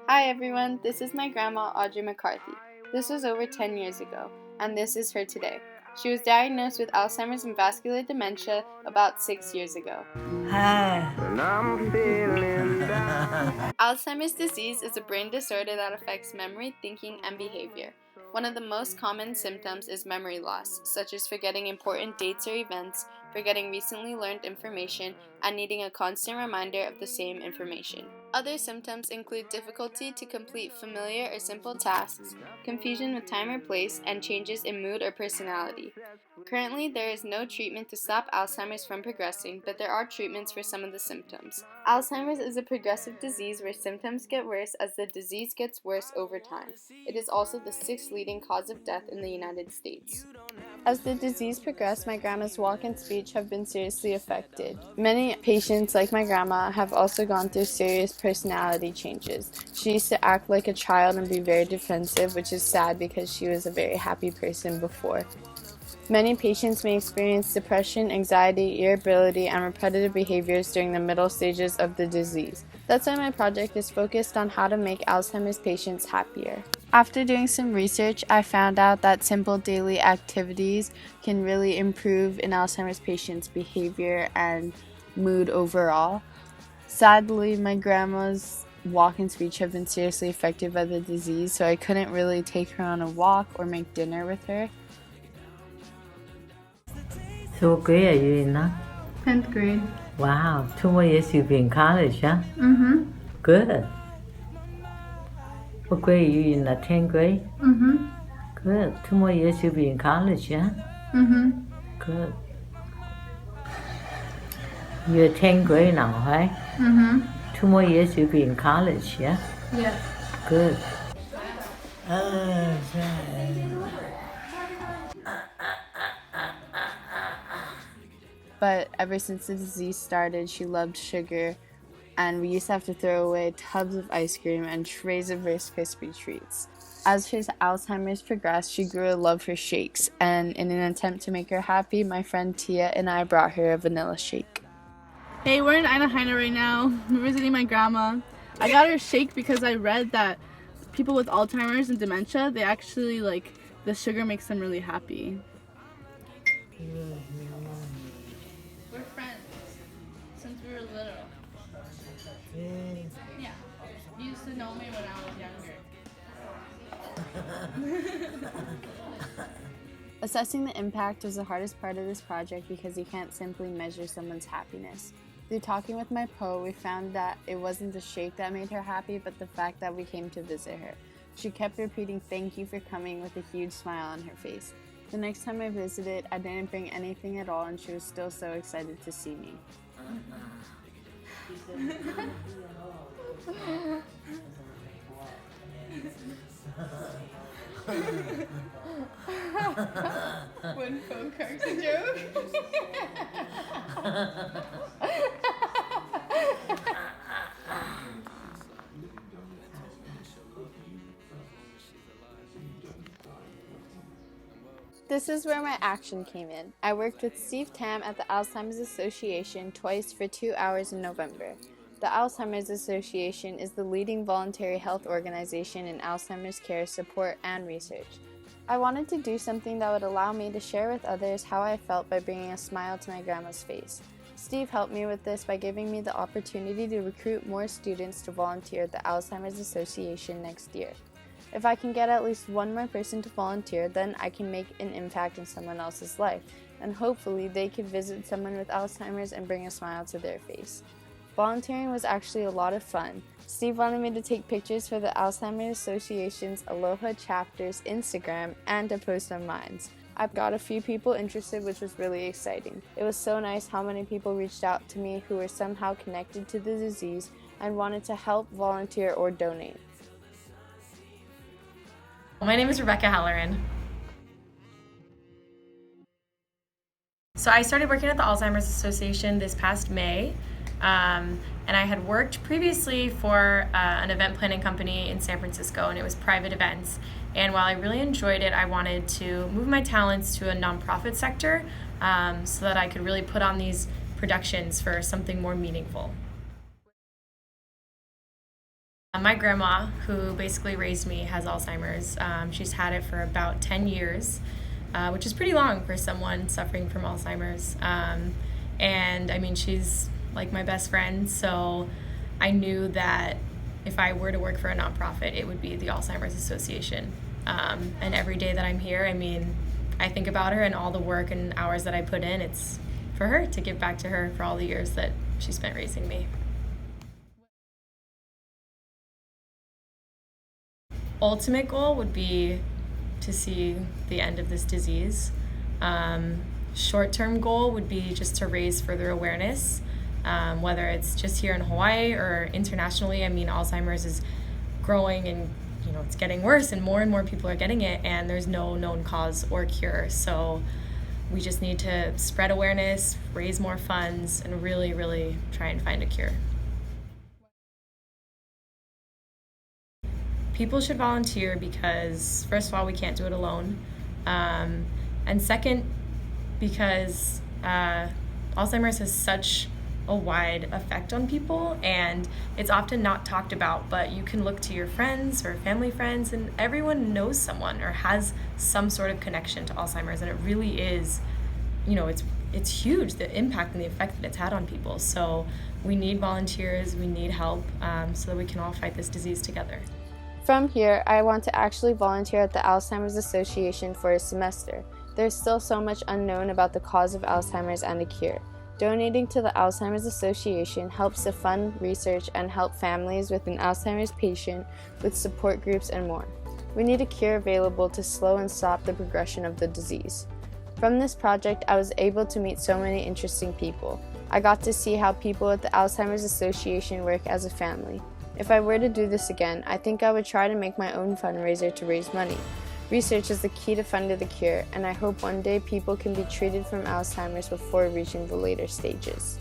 Hi everyone, this is my grandma Audrey McCarthy. This was over 10 years ago, and this is her today. She was diagnosed with Alzheimer's and vascular dementia about 6 years ago. Hi. Alzheimer's disease is a brain disorder that affects memory, thinking, and behavior. One of the most common symptoms is memory loss, such as forgetting important dates or events, forgetting recently learned information, and needing a constant reminder of the same information. Other symptoms include difficulty to complete familiar or simple tasks, confusion with time or place, and changes in mood or personality. Currently, there is no treatment to stop Alzheimer's from progressing, but there are treatments for some of the symptoms. Alzheimer's is a progressive disease where symptoms get worse as the disease gets worse over time. It is also the 6th leading cause of death in the United States. As the disease progressed, my grandma's walk and speech have been seriously affected. Many patients, like my grandma, have also gone through serious personality changes. She used to act like a child and be very defensive, which is sad because she was a very happy person before. Many patients may experience depression, anxiety, irritability, and repetitive behaviors during the middle stages of the disease. That's why my project is focused on how to make Alzheimer's patients happier. After doing some research, I found out that simple daily activities can really improve an Alzheimer's patient's behavior and mood overall. Sadly, my grandma's walk and speech have been seriously affected by the disease, so I couldn't really take her on a walk or make dinner with her. So what grade are you in now? 10th grade. Wow, 2 more years you'll be in college, huh? Mm-hmm. Good. What grade are you in, 10th grade? Mm-hmm. Good. 2 more years you'll be in college, huh? Mm-hmm. Good. You're 10th grade now, right? Mm-hmm. 2 more years you'll be in college, yeah? Yes. Good. But ever since the disease started, she loved sugar, and we used to have to throw away tubs of ice cream and trays of Rice Krispie treats. As her Alzheimer's progressed, she grew a love for shakes, and in an attempt to make her happy, my friend Tia and I brought her a vanilla shake. Hey, we're in Anaheim right now. We're visiting my grandma. I got her a shake because I read that people with Alzheimer's and dementia, they actually the sugar makes them really happy. We're friends since we were little. Yeah. You used to know me when I was younger. Assessing the impact was the hardest part of this project because you can't simply measure someone's happiness. Through talking with my PO, we found that it wasn't the shake that made her happy, but the fact that we came to visit her. She kept repeating "thank you for coming" with a huge smile on her face. The next time I visited, I didn't bring anything at all, and she was still so excited to see me. When Poe cracks a joke. This is where my action came in. I worked with Steve Tam at the Alzheimer's Association twice for 2 hours in November. The Alzheimer's Association is the leading voluntary health organization in Alzheimer's care support and research. I wanted to do something that would allow me to share with others how I felt by bringing a smile to my grandma's face. Steve helped me with this by giving me the opportunity to recruit more students to volunteer at the Alzheimer's Association next year. If I can get at least one more person to volunteer, then I can make an impact in someone else's life, and hopefully they could visit someone with Alzheimer's and bring a smile to their face. Volunteering was actually a lot of fun. Steve wanted me to take pictures for the Alzheimer's Association's Aloha chapter's Instagram and to post on mine. I've got a few people interested, which was really exciting. It was so nice how many people reached out to me who were somehow connected to the disease and wanted to help, volunteer, or donate. My name is Rebecca Halloran. So I started working at the Alzheimer's Association this past May, and I had worked previously for an event planning company in San Francisco, and it was private events. And while I really enjoyed it, I wanted to move my talents to a nonprofit sector so that I could really put on these productions for something more meaningful. My grandma, who basically raised me, has Alzheimer's. She's had it for about 10 years, which is pretty long for someone suffering from Alzheimer's. And I mean, she's like my best friend, so I knew that if I were to work for a nonprofit, it would be the Alzheimer's Association. And every day that I'm here, I mean, I think about her and all the work and hours that I put in. It's for her, to give back to her for all the years that she spent raising me. Ultimate goal would be to see the end of this disease. Short-term goal would be just to raise further awareness, whether it's just here in Hawaii or internationally. I mean, Alzheimer's is growing and it's getting worse, and more people are getting it, and there's no known cause or cure. So we just need to spread awareness, raise more funds, and really, really try and find a cure. People should volunteer because, first of all, we can't do it alone. And second, because Alzheimer's has such a wide effect on people, and it's often not talked about, but you can look to your friends or family friends, and everyone knows someone or has some sort of connection to Alzheimer's, and it really is, it's huge, the impact and the effect that it's had on people. So we need volunteers, we need help, so that we can all fight this disease together. From here, I want to actually volunteer at the Alzheimer's Association for a semester. There's still so much unknown about the cause of Alzheimer's and a cure. Donating to the Alzheimer's Association helps to fund research and help families with an Alzheimer's patient with support groups and more. We need a cure available to slow and stop the progression of the disease. From this project, I was able to meet so many interesting people. I got to see how people at the Alzheimer's Association work as a family. If I were to do this again, I think I would try to make my own fundraiser to raise money. Research is the key to finding the cure, and I hope one day people can be treated from Alzheimer's before reaching the later stages.